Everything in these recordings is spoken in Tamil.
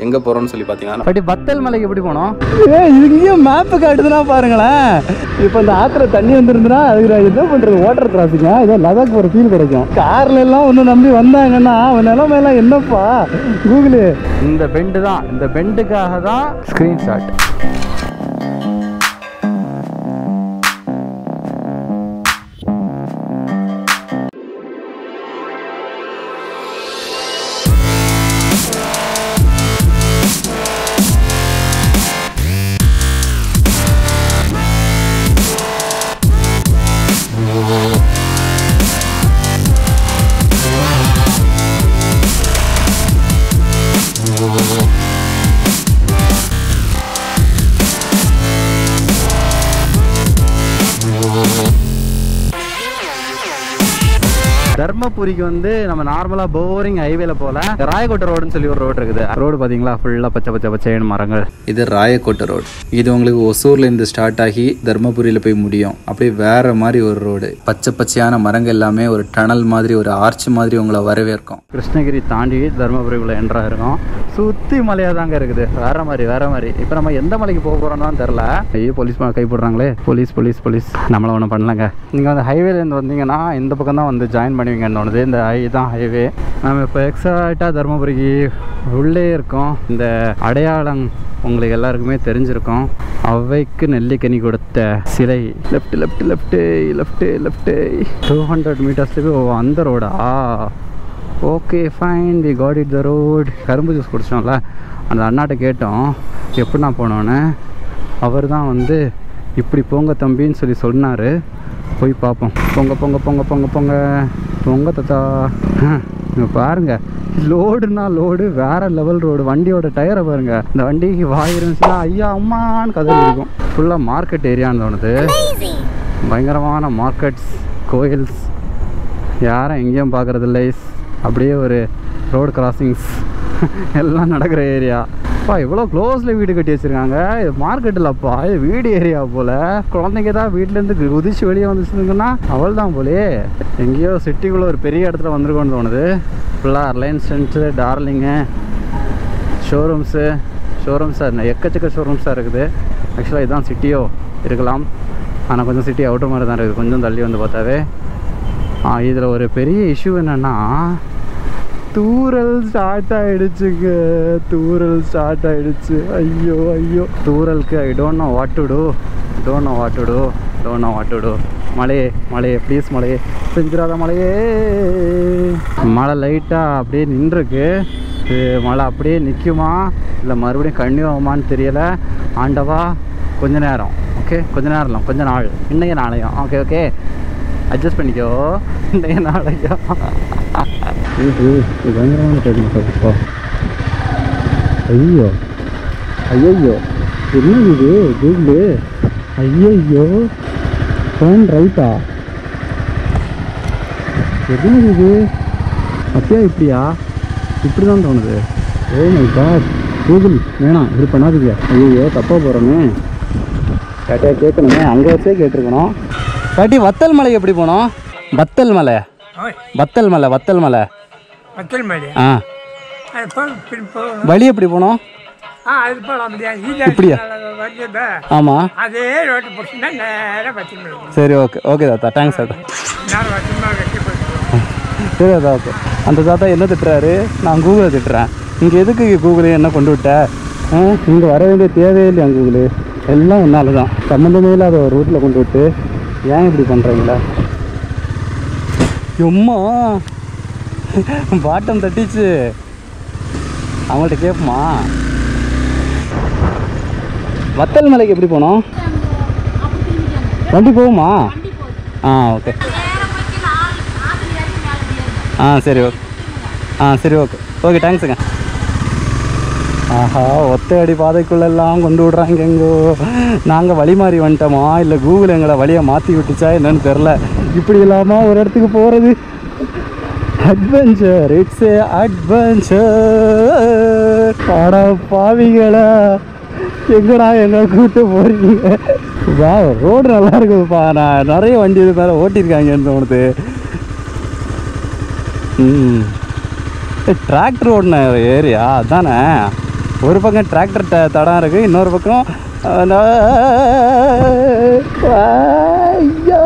எங்கே போகிறோம்னு சொல்லி பார்த்தீங்கன்னா பட்டி வத்தல் மலைக்கு எப்படி போனோம்? இதுலேயும் மேப்பு காட்டுதுன்னா பாருங்களேன். இப்போ இந்த ஆற்றுல தண்ணி வந்துருந்துன்னா அதுக்கு நான் என்ன பண்ணுறது, வாட்டர் கிராசிங்க ஏதோ லடாக் போகிற ஃபீல் கிடைக்கும். கார்ல எல்லாம் ஒன்று நம்பி வந்தாங்கன்னா அவன் நிலமையெல்லாம் என்னப்பா கூகுளு. இந்த பெண்டு தான், இந்த பெண்டுக்காக தான் ஸ்க்ரீன்ஷாட். தர்மபுரிக்கு வந்து நம்ம நார்மலா போரிங் ஹைவேல போல ராயக்கோட்டை ரோடுன்னு சொல்லி ஒரு ரோடு இருக்குது. ரோடு பாத்தீங்களா ஃபுல்லா பச்சை பச்சை பச்சைன்னு மரங்கள். இது ராயக்கோட்டை ரோடு. இது உங்களுக்கு ஒசூர்ல இருந்து ஸ்டார்ட் ஆகி தர்மபுரியில போய் முடியும். அப்படியே வேற மாதிரி ஒரு ரோடு, பச்சை பச்சையான மரங்கள் எல்லாமே ஒரு டனல் மாதிரி ஒரு ஆர்ச் மாதிரி உங்களை வரவேற்கும். கிருஷ்ணகிரி தாண்டி தர்மபுரிக்குள்ள என்ட்ரா இருக்கும். சுத்தி மலையா தாங்க இருக்குது, வேற மாதிரி வேற மாதிரி. இப்ப நம்ம எந்த மலைக்கு போக போறோம்னு தெரியல. ஐயோ போலீஸ் கை போடுறாங்களே, போலீஸ் போலீஸ் போலீஸ். நம்மள ஒன்றும் பண்ணலங்க. நீங்க வந்து ஹைவேல இருந்து வந்தீங்கன்னா இந்த பக்கம் தான் வந்து ஜாயின் பண்ணி தோணுது. இந்த இதுதான் ஹைவே. நம்ம இப்போ எக்ஸாக்டா தர்மபுரிக்கு உள்ளே இருக்கோம். இந்த அடையாளம் உங்களுக்கு எல்லாருக்குமே தெரிஞ்சிருக்கும். அவைக்கு நெல்லிக்கனி கொடுத்த சிலை. Left left left left left 200 மீட்டர்ஸுக்கு அந்த ரோடா? Okay fine, we got it the road. கரும்பு ஜூஸ் குடிச்சோம்ல, அந்த அண்ணாட்ட கேட்டோம் எப்படின்னா போனோன்னு. அவர் தான் வந்து இப்படி போங்க தம்பின்னு சொல்லி சொன்னார். போய் பார்ப்போம். பொங்க பொங்க பொங்க பொங்க பொங்க பொங்க தத்தா. இங்கே பாருங்க, லோடுனா லோடு, வேற லெவல் ரோடு. வண்டியோட டயரை பாருங்க. இந்த வண்டிக்கு வாய் இருந்துச்சுன்னா ஐயா அம்மான்னு கதறி இருக்கும். ஃபுல்லாக மார்க்கெட் ஏரியான்னு தோணுது. பயங்கரமான மார்க்கெட்ஸ், கோயில்ஸ், யாரும் எங்கேயும் பார்க்குறது இல்லை. அப்படியே ஒரு ரோடு கிராசிங்ஸ் எல்லாம் நடக்கிற ஏரியா. அப்பா இவ்வளோ க்ளோஸில் வீடு கட்டி வச்சுருக்காங்க. இது மார்க்கெட் இல்லைப்பா, இது வீடு ஏரியா போல். குழந்தைங்க தான் வீட்டிலேருந்து குதிச்சு வெளியே வந்துச்சுங்கன்னா அவள் தான் போலே. எங்கேயோ சிட்டிக்குள்ளே ஒரு பெரிய இடத்துல வந்துருக்கோன்னு தோணுது. ஃபுல்லாக ரிலையன்ஸ் சென்ட்ரு, டார்லிங்கு, ஷோரூம்ஸாக எக்கச்சக்க ஷோரூம்ஸாக இருக்குது. ஆக்சுவலாக இதுதான் சிட்டியோ இருக்கலாம், ஆனால் கொஞ்சம் சிட்டி அவுட்டர் மாதிரி தான் இருக்குது. கொஞ்சம் தள்ளி வந்து பார்த்தாவே. இதில் ஒரு பெரிய இஷ்யூ என்னென்னா தூரல் ஸ்டார்ட் ஆகிடுச்சுங்க. தூரல் ஸ்டார்ட் ஆகிடுச்சு. ஐயோ ஐயோ தூரலுக்கு I don't know what to do. மழையே மழையே ப்ளீஸ், மழையே செஞ்சிடாத மழையே. மழை லைட்டாக அப்படியே நின்றுருக்கு. மழை அப்படியே நிற்குமா இல்லை மறுபடியும் கன்னியூ ஆகுமான்னு தெரியலை. ஆண்டவா கொஞ்ச நேரம், ஓகே கொஞ்ச நேரம் இல்லை, கொஞ்ச நாள், இன்னைய நாளையும். ஓகே அட்ஜஸ்ட் பண்ணிக்கோ, இன்னைய நாளையும். பயங்கரமான கேட்குப்பா. ஐயோ ஐயோ என்ன இது கூகுளு? ஐயோ ஃபோன் ரைட்டா? என்ன இது அப்படியா? இப்படி தான் தோணுது. ஓ மை காட், கூகுள் வேணாம் இப்படி பண்ணாதீங்க. ஐயோ தப்பாக போகிறோமே. கேட்டே கேட்கணுமே, அங்கே வச்சே கேட்டிருக்கணும். பாட்டி வத்தல் மலை எப்படி போனோம்? வத்தல் மலை வழி எப்படி போனோம்? இப்படியா? ஆமாம் சரி ஓகே தாத்தா, தேங்க்ஸ் தாத்தா. சரி தாத்தா ஓகே. அந்த தாத்தா என்ன திட்டுறாரு? நான் கூகுளை திட்டுறேன். இங்கே எதுக்கு கூகுளே என்ன கொண்டு விட்ட? இங்கே வர வேண்டிய தேவையே இல்லையா கூகுளு? எல்லாம் ஒன்றால் தான், சம்மந்தமே இல்லாத ஒரு ரூட்டில் கொண்டு விட்டு ஏன் இப்படி பண்ணுறீங்களா? எம்மா பாட்டம் தட்டிச்சு. அவங்கள்ட்ட கேட்போமா? வத்தல் மலைக்கு எப்படி போனோம்? வண்டி போகுமா? ஓகே சரி ஓகே தேங்க்ஸுங்க. ஆஹா ஒத்தையடி பாதைக்குள்ளெல்லாம் கொண்டு விட்றாங்க. எங்கோ நாங்கள் வழி மாறி வந்துட்டோமா இல்லை கூகுள் எங்களை வழியை மாற்றி விட்டுச்சா என்னன்னு தெரில. இப்படி இல்லாமல் ஒரு இடத்துக்கு போகிறது அட்வென்ச்சர். It's A adventure. பாடா பாவிங்களா, எங்கடா எங்கே கூப்பிட்டு போகிறீங்க? வா ரோடு நல்லா இருக்குதுப்பா. நான் நிறைய வண்டி இது மேலே ஓட்டியிருக்காங்கன்னு தோணுது. டிராக்டர் ஓடின ஏரியா அதானே? ஒரு பக்கம் டிராக்டர் தடம் இருக்குது, இன்னொரு பக்கம் ஐயா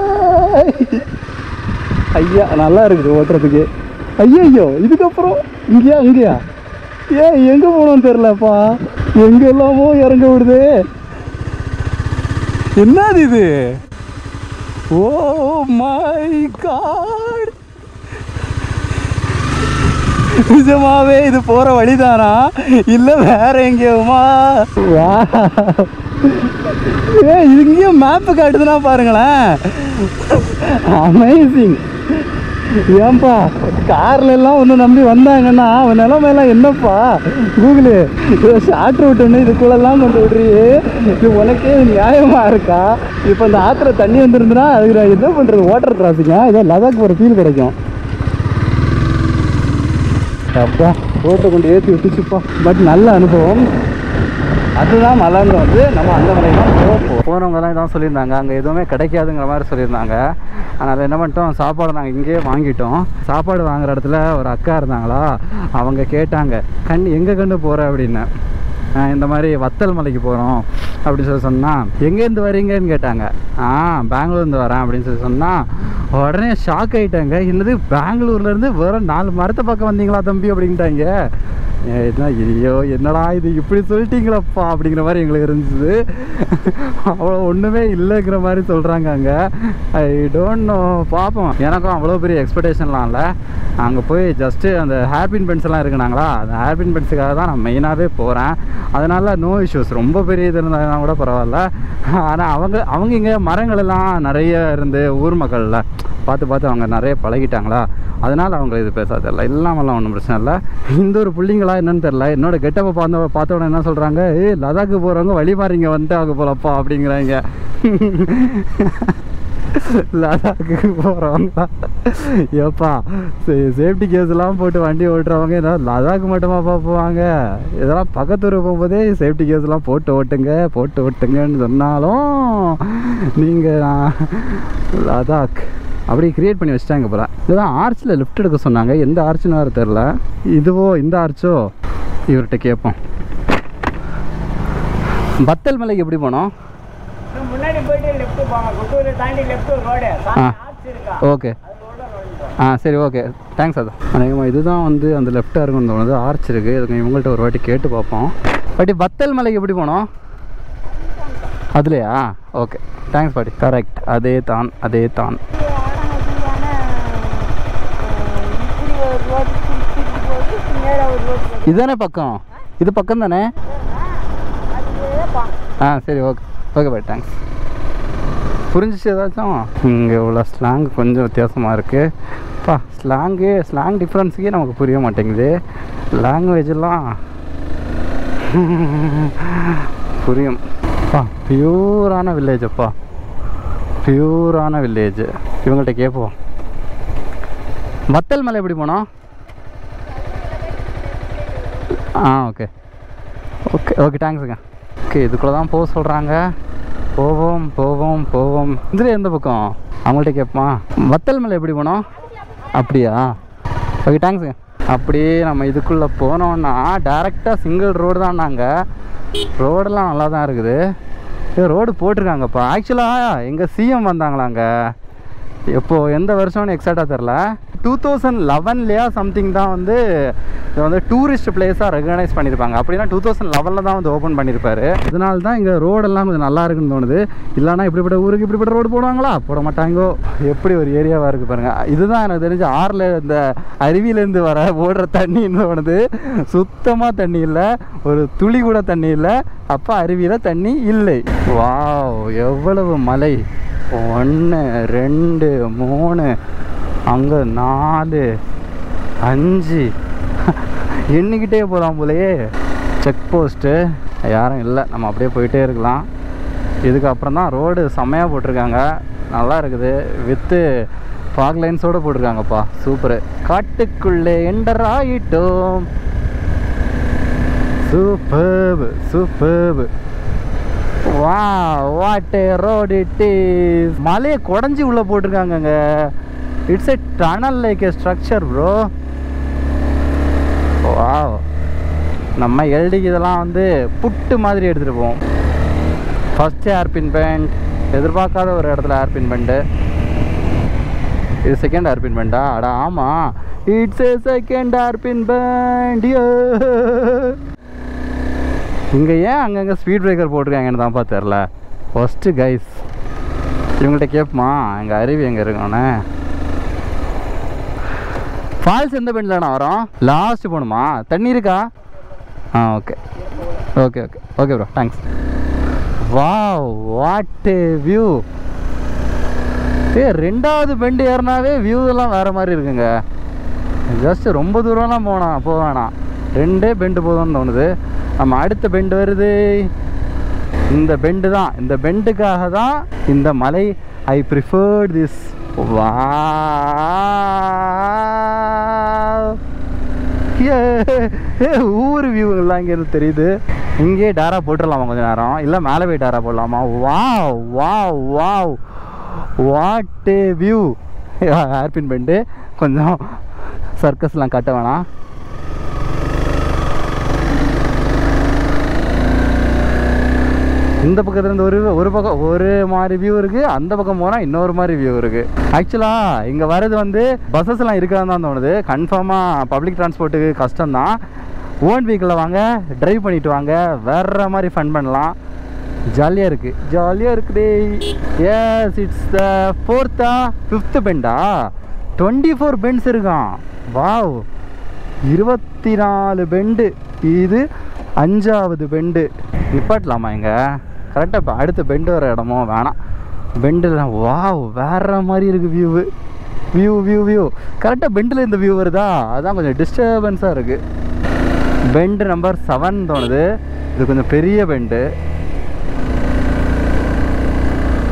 ஐயா நல்லா இருக்குது ஓட்டுறதுக்கு. ஐயோ இதுக்கப்புறம் அங்கேயா ஏன் எங்கே போகணும்னு தெரிலப்பா, எங்கே எல்லாமோ இறங்க விடுது. என்னது இது? ஓ மை காட், நிஜமாவே இது போகிற வழிதானா இல்லை வேற எங்கேயுமா? இது இங்கேயும் மேப்பு காட்டுதுன்னா பாருங்களேன், அமேசிங். ஏன்பா கார்ல எல்லாம் ஒன்று நம்பி வந்தாங்கன்னா அவன் நிலமையெல்லாம் என்னப்பா? கூகுளு ஷார்ட் ரூட் ஒன்று இதுக்குள்ளெல்லாம் கொண்டு விடுறியே, இது உனக்கே நியாயமா இருக்கா? இப்போ இந்த ஆற்றுல தண்ணி வந்துருந்துன்னா அதுக்கு நான் என்ன பண்ணுறது? வாட்டர் கிராசிங்கா? ஏதோ லடாக் போகிற ஃபீல் கிடைக்கும். அப்பா ரோட்டை கொண்டு ஏற்றி விட்டுச்சுப்பா. பட் நல்ல அனுபவம். அதுதான் மலைங்க வந்து நம்ம அந்த மலையெல்லாம் போனவங்கலாம் இதான் சொல்லியிருந்தாங்க, அங்கே எதுவுமே கிடைக்காதுங்கிற மாதிரி சொல்லியிருந்தாங்க. அதனால் என்ன பண்ணிட்டோம், சாப்பாடு நாங்கள் இங்கேயே வாங்கிட்டோம். சாப்பாடு வாங்குற இடத்துல ஒரு அக்கா இருந்தாங்களா, அவங்க கேட்டாங்க எங்கே கண்டு போகிற அப்படின்னு. இந்த மாதிரி வத்தல் மலைக்கு போகிறோம் அப்படின்னு சொல்லி சொன்னால், எங்கேருந்து வரீங்கன்னு கேட்டாங்க. பெங்களூர்லேருந்து வரேன் அப்படின்னு சொல்லி சொன்னால் உடனே ஷாக் ஆகிட்டாங்க. என்னது பெங்களூர்லேருந்து வெறும் 4 மரத்தை பக்கம் வந்தீங்களா தம்பி அப்படின்ட்டாங்க. என்ன ஐயோ என்னடா இது இப்படி சொல்லிட்டீங்களப்பா அப்படிங்கிற மாதிரி எங்களுக்கு இருந்துச்சு. அவ்வளோ ஒன்றுமே இல்லைங்கிற மாதிரி சொல்கிறாங்க அங்கே. ஐ டோன்ட் நோ, பார்ப்போம். எனக்கும் அவ்வளோ பெரிய எக்ஸ்பெக்டேஷன்லாம் இல்லை. அங்கே போய் ஜஸ்ட்டு அந்த ஹேர்பின் பென்ஸ்லாம் இருக்குனாங்களா, அந்த ஹேர்பின் பென்ஸுக்காக தான் நான் மெயினாகவே போகிறேன். அதனால் நோ இஷ்யூஸ். ரொம்ப பெரிய இது இருந்தாங்கன்னா கூட பரவாயில்ல. ஆனால் அவங்க இங்கே மரங்களெல்லாம் நிறைய இருந்து ஊர் மக்களில் பார்த்து அவங்க நிறைய பழகிட்டாங்களா, அதனால் அவங்க இது பேச தெரில. இல்லாமலாம் ஒன்றும் பிரச்சனை இல்லை. இந்த ஒரு பிள்ளைங்களா என்னன்னு தெரில, என்னோட கெட்டப்பை பார்த்த உடனே என்ன சொல்கிறாங்க, லடாக்கு போகிறவங்க வழி மாறிங்க வந்துட்டு ஆக போலப்பா அப்படிங்கிறாங்க. லடாக்கு போகிறவங்களா? ஏப்பா சேஃப்டி கேஸ்லாம் போட்டு வண்டி ஓட்டுறவங்க என்ன லடாக்கு மட்டுமா பார்ப்போவாங்க? இதெல்லாம் பக்கத்தூர் போகும்போதே சேஃப்டி கேஸ்லாம் போட்டு ஓட்டுங்கன்னு சொன்னாலும் நீங்கள் லடாக் அப்படி கிரியேட் பண்ணி வச்சிட்டாங்க போல. இதுதான் ஆர்ச்சில் லிஃப்ட் எடுக்க சொன்னாங்க. எந்த ஆர்ச்சுன்னு வேறு தெரில. இதுவோ இந்த ஆர்ச்சோ இவர்கிட்ட கேட்போம். வத்தல் மலைக்கு எப்படி போனோம்? முன்னாடி போயிட்டு லெஃப்ட் போங்க, குட்டூரை தாண்டி லெஃப்ட் ரோடு ஆர்ச் இருக்கா? ஓகே சரி ஓகே தேங்க்ஸ். அதான் அநேகமாக இதுதான் வந்து அந்த லெஃப்டாக இருக்குன்னு தோணுது. ஆர்ச் இருக்குது. இதுக்கு இவங்கள்ட்ட ஒரு வாட்டி கேட்டு பார்ப்போம். பாட்டி வத்தல் மலைக்கு எப்படி போனோம்? அதுலையா? ஓகே தேங்க்ஸ் பாட்டி. கரெக்ட், அதே தான். இதுதானே பக்கம்? இது பக்கம் தானே? சரி ஓகே பாய் தேங்க்ஸ். புரிஞ்சிச்சு ஏதாச்சும்? இங்கே உள்ள ஸ்லாங் கொஞ்சம் வித்தியாசமாக இருக்குப்பா. ஸ்லாங் டிஃப்ரென்ஸுக்கே நமக்கு புரிய மாட்டேங்குது. லாங்குவேஜெல்லாம் புரியும். பியூரான வில்லேஜ் அப்பா, பியூரான வில்லேஜ். இவங்கள்ட்ட கேட்போம். வத்தல் மலை எப்படி போனோம்? ஓகே தேங்க்ஸுங்க. ஓகே இதுக்குள்ளே தான் போக சொல்கிறாங்க. போவோம். இதில் எந்த பக்கம்? அவங்கள்ட்ட கேட்போமா? வத்தல் மலை எப்படி போனோம்? அப்படியா? ஓகே தேங்க்ஸுங்க. அப்படியே நம்ம இதுக்குள்ளே போனோன்னா டேரெக்டாக சிங்கிள் ரோடு தான். நாங்கள் ரோடெல்லாம் நல்லா தான் இருக்குது. ரோடு போட்டிருக்காங்கப்பா. ஆக்சுவலாக எங்கள் சிஎம் வந்தாங்களாங்க. எப்போது எந்த வருஷம்னு எக்ஸாக்டாக தெரில. 2011 சம்திங் தான் வந்து இதை வந்து டூரிஸ்ட் பிளேஸாக ரெகனைஸ் பண்ணியிருப்பாங்க. அப்படின்னா 2011 தான் வந்து ஓப்பன் பண்ணியிருப்பாரு. அதனால தான் இங்கே ரோடெல்லாம் கொஞ்சம் நல்லா இருக்குன்னு தோணுது. இல்லைனா இப்படிப்பட்ட ஊருக்கு இப்படிப்பட்ட ரோடு போடுவாங்களா? போட மாட்டாங்கோ. எப்படி ஒரு ஏரியாவாக இருக்குது பாருங்கள். இதுதான் எனக்கு தெரிஞ்ச ஆறில் இந்த அருவியிலேருந்து ஓடுற தண்ணின்னு தோணுது. சுத்தமாக தண்ணி இல்லை, ஒரு துளி கூட தண்ணி இல்லை. அப்போ அருவியில் தண்ணி இல்லை. வாவ் எவ்வளவு மலை! 1 2 3 அங்கே 4 5 எண்ணிக்கிட்டே போகலாம் போலையே. செக் போஸ்ட்டு யாரும் இல்லை, நம்ம அப்படியே போயிட்டே இருக்கலாம். இதுக்கப்புறம் தான் ரோடு செம்மையாக போட்டிருக்காங்க, நல்லா இருக்குது. வித்து ஃபாக் லைன்ஸோடு போட்டிருக்காங்கப்பா, சூப்பரு. காட்டுக்குள்ளே என்டர் ஆகிட்டோம். Super. What a road it is. மலையை குடஞ்சி உள்ளே போட்டிருக்காங்கங்க. It's a tunnel like a structure bro. Wow நம்ம எல்டிக்கு இதெல்லாம் வந்து புட்டு மாதிரி எடுத்துகிட்டு போவோம். ஃபஸ்ட்டு ஹேர்பின் பெண்ட், எதிர்பார்க்காத ஒரு இடத்துல ஹேர்பின் பெண்டு. இது செகண்ட் ஹேர்பின் பெண்டா? அடா ஆமாம், it's a second hairpin bend. இங்கே ஏன் அங்கங்கே ஸ்பீட் பிரேக்கர் போட்டிருக்காங்கன்னு தான்ப்பா தெரில. ஃபஸ்ட்டு கைஸ் இவங்கள்ட்ட கேட்போமா எங்கள் அருவி எங்கே இருக்கோண்ணே? ஃபால்ஸ் எந்த பெண்டில்ண்ணா வரும்? லாஸ்ட்டு போகணுமா? தண்ணி இருக்கா? Okay okay okay okay bro, thanks. Wow, what A view. ரெண்டாவது பெண்டு ஏறினாவே வியூ எல்லாம் வேறு மாதிரி இருக்குங்க. ஜஸ்ட்டு ரொம்ப தூரம்லாம் போவேணாம், 2 பெண்டு போதும்னு தோணுது. நம்ம அடுத்த பெண்டு வருது, இந்த பெண்டு தான். இந்த பெண்டுக்காக தான் இந்த மலை. ஐ ப்ரிஃபர்ட் திஸ். வா, ஊர் வியூலாம் இங்கேருந்து தெரியுது. இங்கே டாரா போட்டுடலாமா கொஞ்சம் நேரம்? இல்லை மேலே போய் டாரா போடலாமா? Wow wow wow, what A view. Hairpin bend கொஞ்சம் சர்க்கஸ்லாம் கட்ட வேணாம். இந்த பக்கத்துலேருந்து ஒரு பக்கம் ஒரு மாதிரி வியூ இருக்குது, அந்த பக்கம் போனால் இன்னொரு மாதிரி வியூ இருக்குது. ஆக்சுவலாக இங்கே வர்றது வந்து பஸ்ஸஸ்லாம் இருக்காது தான் தோணுது. கன்ஃபார்மாக பப்ளிக் டிரான்ஸ்போர்ட்டுக்கு கஷ்டம்தான். ஓன் வெஹிக்கிளில் வாங்க, ட்ரைவ் பண்ணிவிட்டு வாங்க, வேறு மாதிரி ஃபன் பண்ணலாம். ஜாலியாக இருக்குது, ஜாலியாக இருக்குது. Yes, it's the 4th 5th பெண்டா? 24 பெண்ட்ஸ் இருக்கான். Wow, 24 bend. இது 5வது பெண்டு. நிப்பாட்டலாமா இங்கே? கரெக்டாக இப்போ அடுத்த பெண்டு வர இடமோ வேணாம். பெண்டில் வாவ், வேறு மாதிரி இருக்குது வியூவு. வியூ வியூ வியூ கரெக்டாக பெண்டில் இந்த வியூ வருதா? அதுதான் கொஞ்சம் டிஸ்டர்பன்ஸாக இருக்குது. பெண்டு நம்பர் 7 தோணுது. இது கொஞ்சம் பெரிய பெண்டு.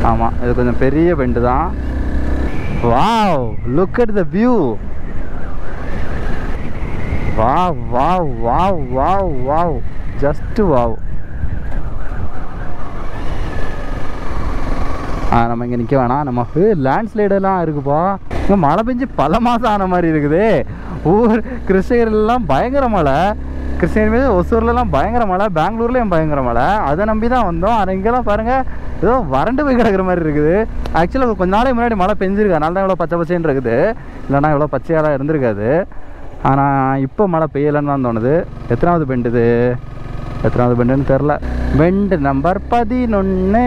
ஆமாம், இது கொஞ்சம் பெரிய பெண்டு தான். Wow, look at the view. Wow wow wow wow wow, just wow. நம்ம இங்கே நிற்க வேணாம். நம்ம லேண்ட்ஸ்லைடெல்லாம் இருக்குப்பா. இங்கே மழை பெஞ்சு பல மாதம் ஆன மாதிரி இருக்குது. ஊர் கிருஷ்ணகிரிலாம் பயங்கர மழை, கிருஷ்ணகிரி மீது ஒசூர்லலாம் பயங்கர மழை, பெங்களூர்லேயும் பயங்கர மழை. அதை நம்பி தான் வந்தோம். ஆனால் இங்கெல்லாம் பாருங்கள் ஏதோ வறண்டு போய் கிடக்கிற மாதிரி இருக்குது. ஆக்சுவலாக கொஞ்ச நாளைக்கு முன்னாடி மழை பெஞ்சிருக்கு, அதனால தான் இவ்வளோ பச்சை பச்சைன்னு இருக்குது. இல்லைனா இவ்வளோ பச்சையாலாம் இருந்திருக்காது. ஆனால் இப்போ மழை பெய்யலைன்னு தான் தோணுது. எத்தனாவது பெண்டு இது? எத்தனாவது பெண்டுன்னு தெரில. Bend number 11.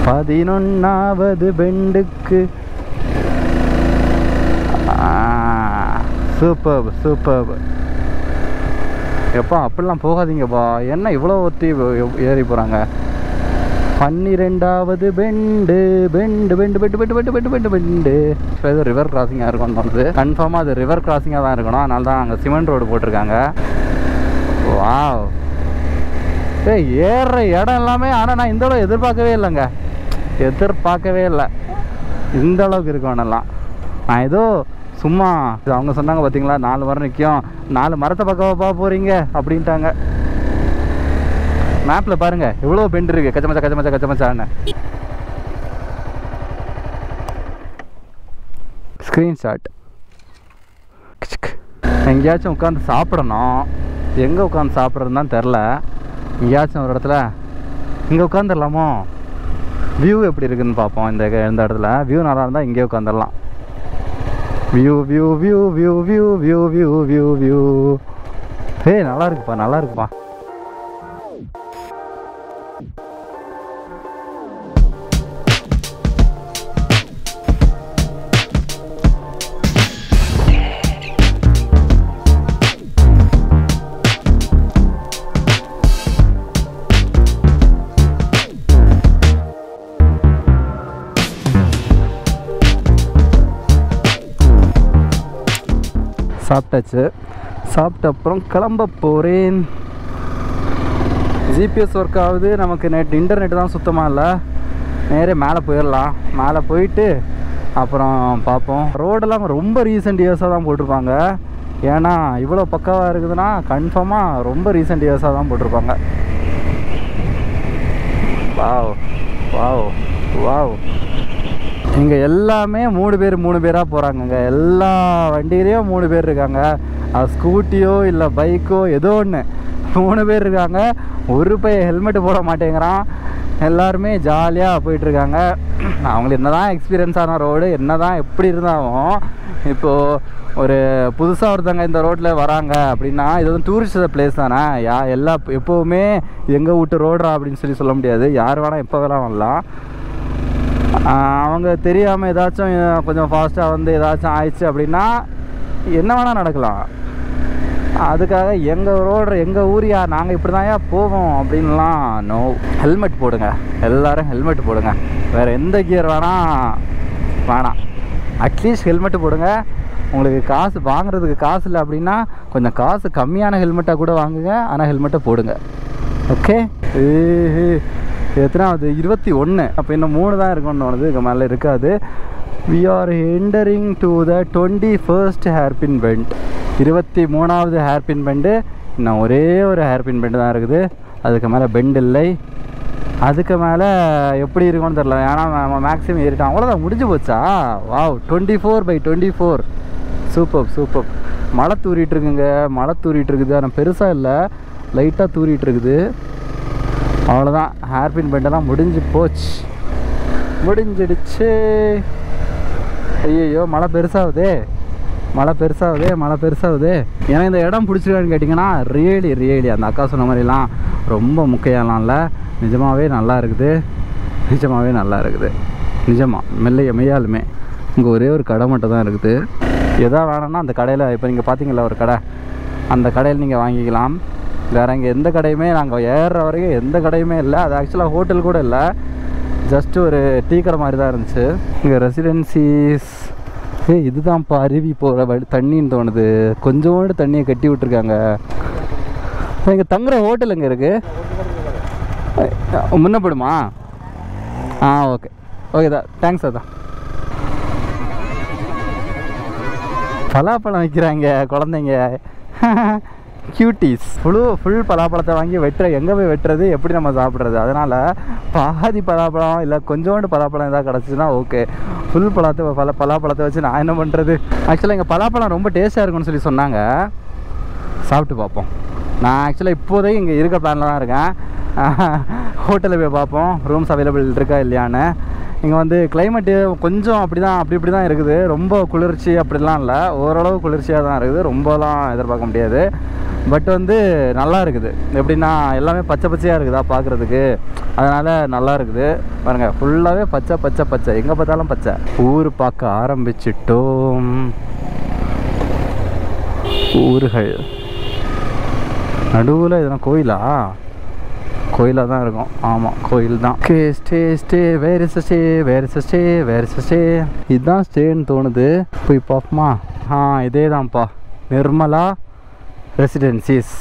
11வது பெண்டுக்கு. Super super. எப்பா அப்படிலாம் போகாதீங்கப்பா, என்ன இவ்வளோ ஒத்தி ஏறி போகிறாங்க. 12வது bend. Bend bend bend bend bend bend bend bend. ஏதோ ரிவர் கிராசிங்காக இருக்கும்னு தோணுது. கன்ஃபார்மாக அது ரிவர் கிராசிங்காக தான் இருக்கணும். அதனால தான் அங்கே சிமெண்ட் ரோடு போட்டிருக்காங்க. வாவ், ஏறுற இடம் எல்லாமே. ஆனால் நான் இந்த அளவு எதிர்பார்க்கவே இல்லைங்க, எதிர்பார்க்கவே இல்லை இந்த அளவுக்கு இருக்கணும்லாம். நான் ஏதோ சும்மா அவங்க சொன்னாங்க பார்த்தீங்களா, 4 மரம் நிற்கும், 4 மரத்தை பக்கவா போகிறீங்க அப்படின்ட்டாங்க. மேப்பில் பாருங்கள் எவ்வளோ பெண்டு இருக்குது. கச்சமச்சா கச்சமச்சா கச்சமச்சான்னு. ஸ்க்ரீன்ஷாட். எங்கேயாச்சும் உட்காந்து சாப்பிடணும். எங்கே உட்காந்து சாப்பிட்றதுன்னு தான் தெரில. எங்கேயாச்சும் ஒரு இடத்துல இங்கே உட்காந்துடலாமோ? வியூ எப்படி இருக்குதுன்னு பார்ப்போம். இந்த இடத்துல வியூ நல்லா இருந்தால் இங்கே உட்காந்துடலாம். View view view view view view view view view. நல்லா இருக்குப்பா, நல்லா இருக்குப்பா. சாப்பிட்டாச்சு. சாப்பிட்ட அப்புறம் கிளம்ப போகிறேன். ஜிபிஎஸ் ஒர்க் ஆகுது. நமக்கு இன்டர்நெட் தான் சுத்தமாக இல்லை. நேரே மேலே போயிடலாம். மேலே போயிட்டு அப்புறம் பார்ப்போம். ரோடெல்லாம் ரொம்ப ரீசெண்ட் இயர்ஸாக தான் போட்டிருப்பாங்க. ஏன்னா இவ்வளோ பக்காவாக இருக்குதுன்னா கன்ஃபார்மாக ரொம்ப ரீசெண்ட் இயர்ஸாக தான் போட்டிருப்பாங்க. Wow wow wow. இங்கே எல்லாமே 3 பேராக போகிறாங்கங்க. எல்லா வண்டியிலையும் 3 பேர் இருக்காங்க. அது ஸ்கூட்டியோ இல்லை பைக்கோ ஏதோ ஒன்று 3 பேர் இருக்காங்க. ஒரு பையன் ஹெல்மெட்டு போட மாட்டேங்கிறான். எல்லாருமே ஜாலியாக போயிட்டுருக்காங்க. அவங்களுக்கு என்ன தான் எக்ஸ்பீரியன்ஸான ரோடு என்ன தான் எப்படி இருந்தாலும் இப்போது ஒரு புதுசாக ஒருத்தவங்க இந்த ரோட்டில் வராங்க அப்படின்னா இது வந்து டூரிஸ்ட் பிளேஸ் தானே. எப்போவுமே எங்கள் வீட்டு ரோடுறா அப்படின்னு சொல்ல முடியாது. யார் வேணால் எப்போ வேணால் வரலாம். அவங்க தெரியாமல் ஏதாச்சும் கொஞ்சம் ஃபாஸ்ட்டாக வந்து ஏதாச்சும் ஆயிடுச்சு அப்படின்னா என்ன வேணால் நடக்கலாம். அதுக்காக எங்கள் ரோடு எங்கள் ஊரியா நாங்கள் இப்படி தான் போவோம் அப்படின்லாம் நோ. ஹெல்மெட் போடுங்க, எல்லோரும் ஹெல்மெட் போடுங்க. வேறு எந்த கியர் வேணாம், அட்லீஸ்ட் ஹெல்மெட்டு போடுங்க. உங்களுக்கு காசு வாங்குறதுக்கு காசு இல்லை அப்படின்னா கொஞ்சம் காசு கம்மியான ஹெல்மெட்டாக கூட வாங்குங்க, ஆனால் ஹெல்மெட்டை போடுங்க. ஓகே. எத்தனாவது 21. அப்போ இன்னும் 3 தான் இருக்கும்னு தோணுது, இதுக்கு மேலே இருக்காது. We are entering to the 21st hairpin bend. 23வது hairpin bend. இன்னும் ஒரே ஒரு hairpin bend தான் இருக்குது. அதுக்கு மேலே பெண்ட் இல்லை. அதுக்கு மேலே எப்படி இருக்கும்னு தெரில, ஏன்னா மேக்ஸிமம் ஏறிட்டோம். அவ்வளோதான், முடிஞ்சு போச்சா? வாவ், 24/24. சூப்பர். மழை தூரிட்டுருக்குங்க, மழை தூரிட்டுருக்குது. ஆனால் பெருசாக இல்லை, லைட்டாக தூரிட்டுருக்குது. அவ்வளோதான், ஹேர்பின் பெண்டெல்லாம் முடிஞ்சிடுச்சு. ஐயோ, மழை பெருசாகுதே. ஏன்னா இந்த இடம் பிடிச்சிருக்கான்னு கேட்டிங்கன்னா ரியலி அந்த அக்கா சொன்ன மாதிரிலாம் ரொம்ப முக்கியம்லாம் இல்லை. நிஜமாகவே நல்லா இருக்குது. மெய்யாலுமே இங்கே ஒரே ஒரு கடை மட்டும் தான் இருக்குது. எதா வேணும்னா அந்த கடையில், இப்போ நீங்கள் பார்த்தீங்களா ஒரு கடை, அந்த கடையில் நீங்கள் வாங்கிக்கலாம். வேறு இங்கே எந்த கடையுமே, நாங்கள் ஏறுற வரைக்கும் எந்த கடையுமே இல்லை. அது ஆக்சுவலாக ஹோட்டல் கூட இல்லை, ஜஸ்ட்டு ஒரு டீ கடை மாதிரி தான் இருந்துச்சு. இங்கே ரெசிடென்சிஸ். இதுதான்ப்பா அருவி போகிற வழி தண்ணின்னு தோணுது. கொஞ்சோண்டு தண்ணியை கட்டி விட்டுருக்காங்க. இங்கே தங்குற ஹோட்டல் எங்கே இருக்குது? முன்னப்படுமா? ஓகே தான், தேங்க்ஸ். அதான் பலாப்பழம் வைக்கிறாங்க குழந்தைங்க, கியூட்டீஸ். ஃபுல் பலாப்பழத்தை வாங்கி எங்கே போய் வெட்டுறது, எப்படி நம்ம சாப்பிட்றது? அதனால் பாதி பலாப்பழம் இல்லை கொஞ்சோண்டு பலாப்பழம் எதாவது கிடச்சிச்சின்னா ஓகே. ஃபுல் பலாப்பழத்தை வச்சு நான் என்ன பண்ணுறது? ஆக்சுவலாக எங்கள் பலாப்பழம் ரொம்ப டேஸ்ட்டாக இருக்குன்னு சொன்னாங்க. சாப்பிட்டு பார்ப்போம். நான் ஆக்சுவலாக இப்போதைக்கு இங்கே இருக்க பிளானில் தான் இருக்கேன். ஹோட்டலில் போய் பார்ப்போம் ரூம்ஸ் அவைலபிள் இருக்கா இல்லையான்னு. இங்கே வந்து கிளைமேட்டு கொஞ்சம் அப்படி தான் இருக்குது. ரொம்ப குளிர்ச்சி அப்படிலாம் இல்லை, ஓரளவு குளிர்ச்சியாக தான் இருக்குது. ரொம்பலாம் எதிர்பார்க்க முடியாது. பட் வந்து நல்லா இருக்குது. எப்படின்னா எல்லாமே பச்சையாக இருக்குதா பார்க்குறதுக்கு, அதனால் நல்லா இருக்குது. பாருங்கள், ஃபுல்லாகவே பச்சை, எங்கே பார்த்தாலும் பச்சை. ஊர் பார்க்க ஆரம்பிச்சிட்டோம். ஊர்கள் நடுவில் இதெல்லாம் கோயிலாக தான் இருக்கும். ஆமாம், கோயில் தான். Stay where is stay. இதுதான் ஸ்டேன்னு தோணுது. போய் பார்ப்போமா? இதே தான்ப்பா, நிர்மலா ரெசிடென்சிஸ்.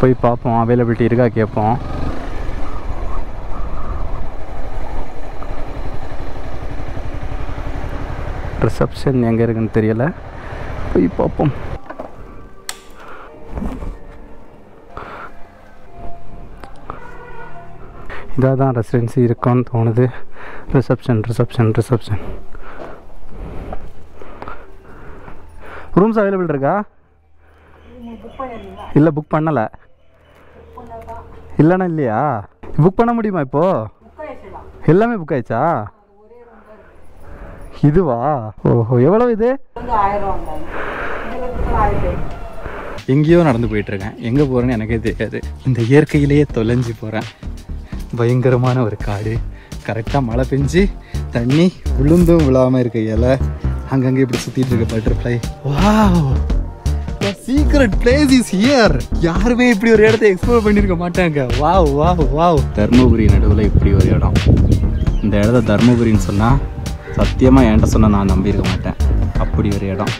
போய் பார்ப்போம், அவைலபிலிட்டி இருக்கா கேட்போம். ரிசப்ஷன் எங்கே இருக்குன்னு தெரியலை, போய் பார்ப்போம். இதாக தான் ரெசிடென்சி இருக்குன்னு தோணுது. ரிசப்ஷன். ரூம்ஸ் அவைலபிள் இருக்கா? இல்லை, புக் பண்ணலை. இல்லைண்ணா, இல்லையா? புக் பண்ண முடியுமா இப்போது? எல்லாமே புக் ஆயிடுச்சா? இதுவா? ஓஹோ, எவ்வளோ இது? எங்கேயோ நடந்து போயிட்டுருக்கேன். எங்கே போகிறேன்னு எனக்கே தெரியாது. இந்த இயற்கையிலேயே தொலைஞ்சி போகிறேன். பயங்கரமான ஒரு காடு. கரெக்டாக மழை பெஞ்சு தண்ணி விழுந்தும் விழாமல் இருக்க இலை அங்கங்கே இப்படி சுற்றிட்டு இருக்க butterfly. Wow, secret place is here. யாருமே இப்படி ஒரு இடத்த எக்ஸ்ப்ளோர் பண்ணியிருக்க மாட்டாங்க. வாவ். தர்மபுரி நடுவில் இப்படி ஒரு இடம். இந்த இடத்த தர்மபுரின்னு சொன்னால் சத்தியமாக என்கிட்ட சொன்னால் நான் நம்பியிருக்க மாட்டேன். அப்படி ஒரு இடம்.